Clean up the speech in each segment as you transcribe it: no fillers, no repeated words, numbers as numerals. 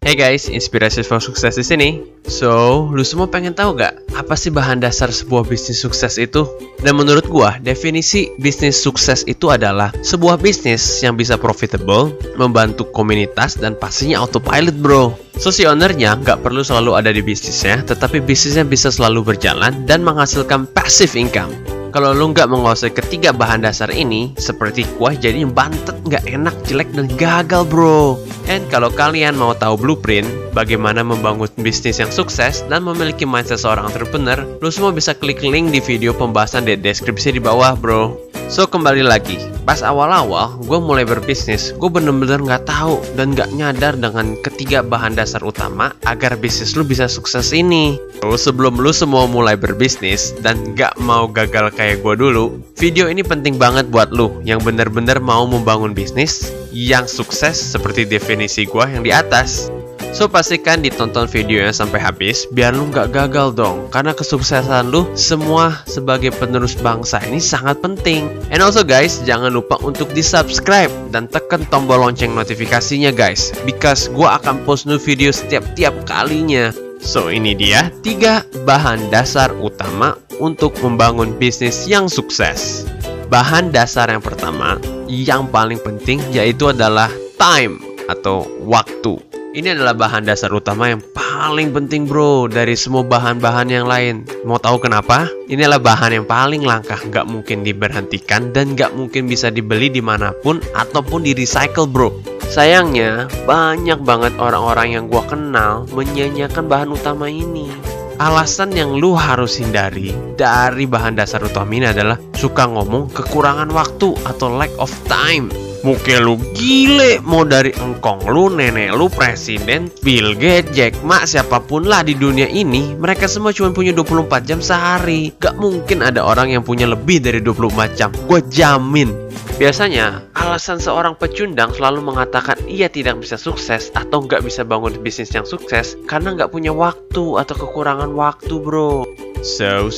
Hey guys, inspirasi for sukses di sini. So, lu semua pengen tahu gak apa sih bahan dasar sebuah bisnis sukses itu? Dan menurut gua, definisi bisnis sukses itu adalah sebuah bisnis yang bisa profitable, membantu komunitas, dan pastinya autopilot, bro. So, si ownernya nggak perlu selalu ada di bisnisnya, tetapi bisnisnya bisa selalu berjalan dan menghasilkan passive income. Kalau lu nggak menguasai ketiga bahan dasar ini, seperti gua jadi bantet, nggak enak, jelek, dan gagal, bro. And kalau kalian mau tahu blueprint bagaimana membangun bisnis yang sukses dan memiliki mindset seorang entrepreneur, lu semua bisa klik link di video pembahasan di deskripsi di bawah, bro. So, kembali lagi, pas awal-awal gue mulai berbisnis, gue bener-bener nggak tahu dan nggak nyadar dengan ketiga bahan dasar utama agar bisnis lu bisa sukses ini. So, sebelum lu semua mulai berbisnis dan nggak mau gagal kayak gue dulu, video ini penting banget buat lu yang bener-bener mau membangun bisnis yang sukses seperti definisi gue yang di atas. So, pastikan ditonton videonya sampai habis biar lu nggak gagal dong. Karena kesuksesan lu semua sebagai penerus bangsa ini sangat penting. And also guys, jangan lupa untuk di-subscribe dan tekan tombol lonceng notifikasinya guys, because gua akan post new video setiap kalinya. So, ini dia 3 bahan dasar utama untuk membangun bisnis yang sukses. Bahan dasar yang pertama, yang paling penting, yaitu adalah time atau waktu. Ini adalah bahan dasar utama yang paling penting, bro, dari semua bahan-bahan yang lain. Mau tahu kenapa? Ini adalah bahan yang paling langka, nggak mungkin diberhentikan dan nggak mungkin bisa dibeli dimanapun ataupun di-recycle, bro. Sayangnya, banyak banget orang-orang yang gua kenal menyanyiakan bahan utama ini. Alasan yang lu harus hindari dari bahan dasar utama ini adalah suka ngomong kekurangan waktu atau lack of time. Mungkin lu gile, mau dari engkong lu, nenek lu, presiden, Bill Gates, Jack Ma, siapapun lah di dunia ini, mereka semua cuma punya 24 jam sehari. Gak mungkin ada orang yang punya lebih dari 24 jam, gue jamin. Biasanya, alasan seorang pecundang selalu mengatakan ia tidak bisa sukses atau nggak bisa bangun bisnis yang sukses karena nggak punya waktu atau kekurangan waktu, bro. So,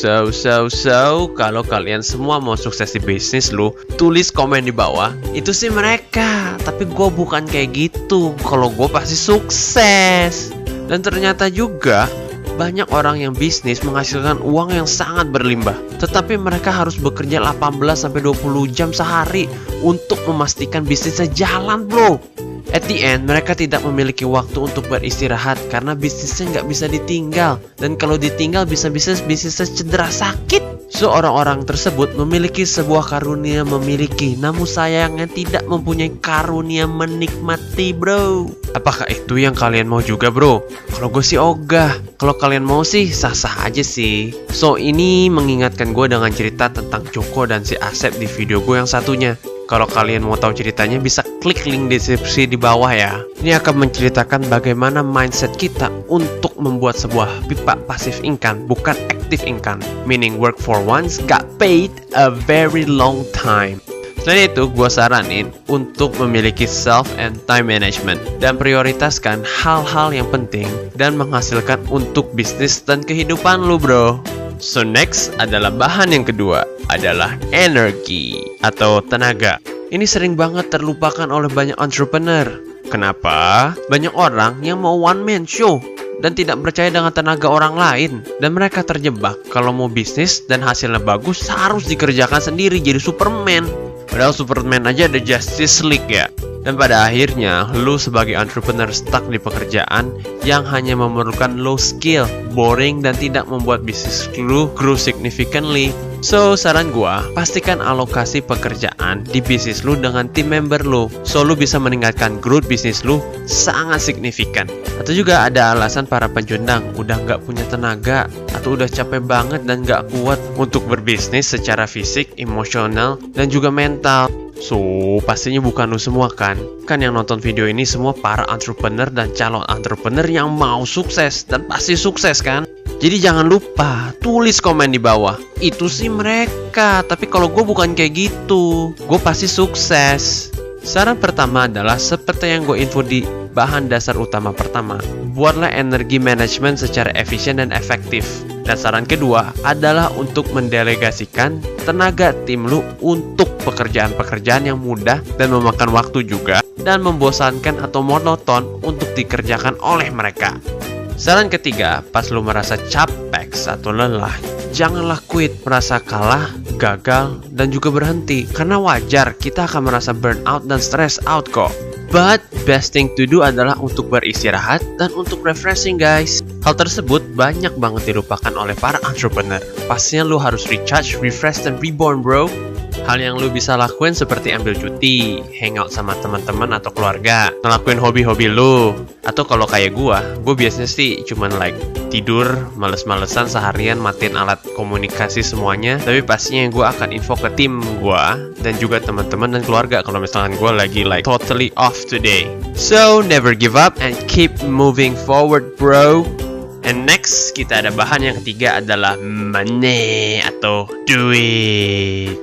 kalau kalian semua mau sukses di bisnis lu, tulis komen di bawah. Itu sih mereka, tapi gue bukan kayak gitu. Kalau gue pasti sukses. Dan ternyata juga banyak orang yang bisnis menghasilkan uang yang sangat berlimpah, tetapi mereka harus bekerja 18-20 jam sehari untuk memastikan bisnisnya jalan, bro. At the end, mereka tidak memiliki waktu untuk beristirahat karena bisnisnya nggak bisa ditinggal. Dan kalau ditinggal, bisa-bisa bisnisnya cedera sakit. So, orang-orang tersebut memiliki sebuah karunia memiliki, namun sayangnya tidak mempunyai karunia menikmati, bro. Apakah itu yang kalian mau juga, bro? Kalau gue sih ogah. Kalau kalian mau sih, sah-sah aja sih. So, ini mengingatkan gue dengan cerita tentang Joko dan si Asep di video gue yang satunya. Kalau kalian mau tahu ceritanya, bisa klik link deskripsi di bawah ya. Ini akan menceritakan bagaimana mindset kita untuk membuat sebuah pipa passive income, bukan active income. Meaning work for once, got paid a very long time. Selain itu, gue saranin untuk memiliki self and time management dan prioritaskan hal-hal yang penting dan menghasilkan untuk bisnis dan kehidupan lu, bro. So, next adalah bahan yang kedua, adalah energi atau tenaga. Ini sering banget terlupakan oleh banyak entrepreneur. Kenapa? Banyak orang yang mau one man show dan tidak percaya dengan tenaga orang lain. Dan mereka terjebak kalau mau bisnis dan hasilnya bagus harus dikerjakan sendiri jadi Superman. Padahal Superman aja ada Justice League ya. Dan pada akhirnya, lu sebagai entrepreneur stuck di pekerjaan yang hanya memerlukan low skill, boring, dan tidak membuat bisnis lu grow significantly. So, saran gua, pastikan alokasi pekerjaan di bisnis lu dengan tim member lu. So, lu bisa meningkatkan growth bisnis lu sangat signifikan. Atau juga ada alasan para pencundang udah nggak punya tenaga atau udah capek banget dan nggak kuat untuk berbisnis secara fisik, emosional, dan juga mental. So, pastinya bukan lu semua kan? Kan yang nonton video ini semua para entrepreneur dan calon entrepreneur yang mau sukses dan pasti sukses kan? Jadi jangan lupa tulis komen di bawah. Itu sih mereka, tapi kalau gue bukan kayak gitu. Gue pasti sukses. Saran pertama adalah seperti yang gue info di bahan dasar utama pertama. Buatlah energi manajemen secara efisien dan efektif. Dan saran kedua adalah untuk mendelegasikan tenaga tim lu untuk pekerjaan-pekerjaan yang mudah dan memakan waktu juga dan membosankan atau monoton untuk dikerjakan oleh mereka. Saran ketiga, pas lu merasa capek atau lelah, janganlah quit, merasa kalah, gagal, dan juga berhenti. Karena wajar, kita akan merasa burnout dan stress out kok. But best thing to do adalah untuk beristirahat dan untuk refreshing guys. Hal tersebut banyak banget dilupakan oleh para entrepreneur. Pastinya lu harus recharge, refresh, dan reborn bro. Hal yang lu bisa lakuin seperti ambil cuti, hangout sama teman-teman atau keluarga, ngelakuin hobi-hobi lu. Atau kalau kayak gue biasanya sih cuman tidur, males-malesan seharian, matiin alat komunikasi semuanya. Tapi pastinya gue akan info ke tim gue dan juga teman-teman dan keluarga kalau misalkan gue lagi totally off today. So never give up and keep moving forward bro. And next kita ada bahan yang ketiga adalah money atau duit.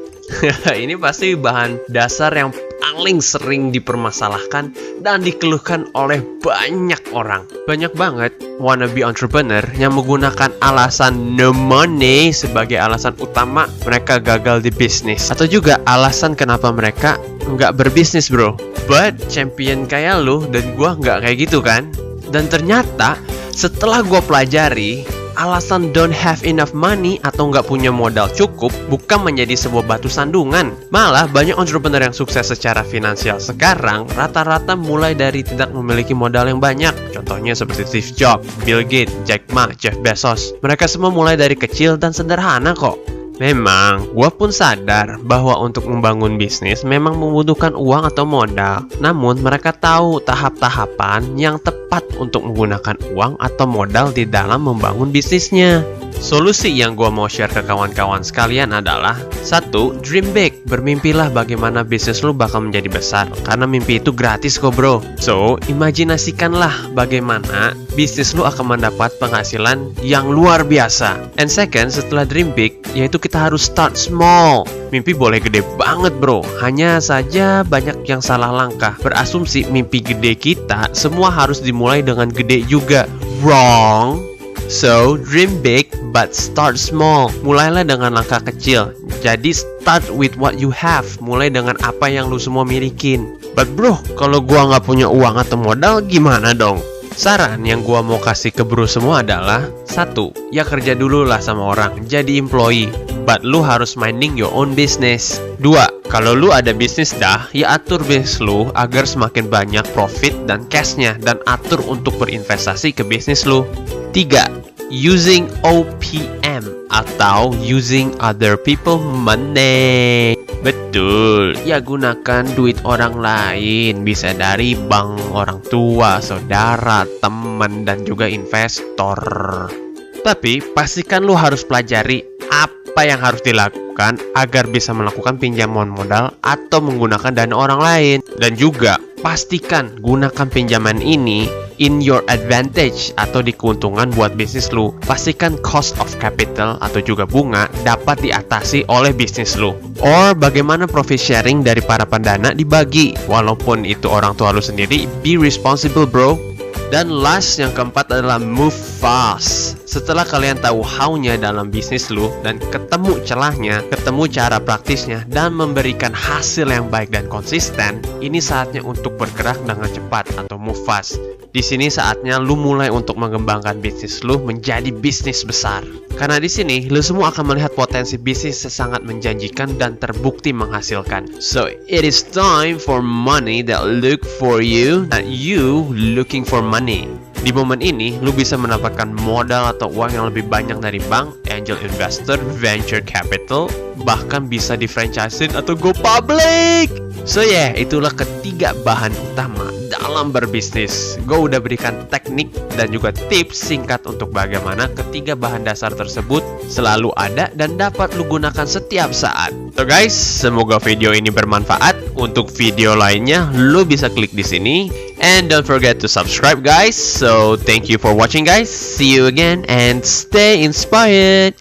Ini pasti bahan dasar yang paling sering dipermasalahkan dan dikeluhkan oleh banyak orang. Banyak banget wannabe entrepreneur yang menggunakan alasan no money sebagai alasan utama mereka gagal di bisnis. Atau juga alasan kenapa mereka nggak berbisnis bro. But champion kayak lu dan gua nggak kayak gitu kan. Dan ternyata setelah gua pelajari, alasan don't have enough money atau nggak punya modal cukup bukan menjadi sebuah batu sandungan. Malah banyak entrepreneur yang sukses secara finansial sekarang rata-rata mulai dari tidak memiliki modal yang banyak. Contohnya seperti Steve Jobs, Bill Gates, Jack Ma, Jeff Bezos. Mereka semua mulai dari kecil dan sederhana kok. Memang, gue pun sadar bahwa untuk membangun bisnis memang membutuhkan uang atau modal. Namun, mereka tahu tahap-tahapan yang tepat untuk menggunakan uang atau modal di dalam membangun bisnisnya. Solusi yang gue mau share ke kawan-kawan sekalian adalah 1. Dream big. Bermimpilah bagaimana bisnis lu bakal menjadi besar. Karena mimpi itu gratis kok bro. So, imajinasikanlah bagaimana bisnis lu akan mendapat penghasilan yang luar biasa. And second, setelah dream big, yaitu kita harus start small. Mimpi boleh gede banget bro. Hanya saja banyak yang salah langkah. Berasumsi mimpi gede kita semua harus dimulai dengan gede juga. Wrong. So, dream big but start small. Mulailah dengan langkah kecil. Jadi start with what you have. Mulai dengan apa yang lu semua milikin. But bro, kalau gua nggak punya uang atau modal gimana dong? Saran yang gua mau kasih ke bro semua adalah 1. Ya kerja dulu lah sama orang, jadi employee. But lu harus minding your own business. 2. Kalau lu ada bisnis dah, ya atur bisnis lu agar semakin banyak profit dan cashnya. Dan atur untuk berinvestasi ke bisnis lu. 3. Using OPM atau using other people money. Betul, ya gunakan duit orang lain. Bisa dari bank, orang tua, saudara, teman, dan juga investor. Tapi pastikan lu harus pelajari apa yang harus dilakukan agar bisa melakukan pinjaman modal atau menggunakan dana orang lain. Dan juga pastikan gunakan pinjaman ini in your advantage atau di keuntungan buat bisnis lu. Pastikan cost of capital atau juga bunga dapat diatasi oleh bisnis lu. Or bagaimana profit sharing dari para pendana dibagi. Walaupun itu orang tua lu sendiri, be responsible bro. Dan last yang keempat adalah move fast. Setelah kalian tahu how-nya dalam bisnis lu dan ketemu celahnya, ketemu cara praktisnya dan memberikan hasil yang baik dan konsisten, ini saatnya untuk bergerak dengan cepat atau move fast. Di sini saatnya lu mulai untuk mengembangkan bisnis lu menjadi bisnis besar. Karena di sini lu semua akan melihat potensi bisnis yang sangat menjanjikan dan terbukti menghasilkan. So it is time for money that look for you and you looking for money. Di momen ini, lu bisa mendapatkan modal atau uang yang lebih banyak dari bank, angel investor, venture capital, bahkan bisa di franchisein atau go public. So yeah, itulah ketiga bahan utama dalam berbisnis. Gue udah berikan teknik dan juga tips singkat untuk bagaimana ketiga bahan dasar tersebut selalu ada dan dapat lu gunakan setiap saat. So guys, semoga video ini bermanfaat. Untuk video lainnya, lu bisa klik di sini. And don't forget to subscribe guys. So thank you for watching guys. See you again and stay inspired.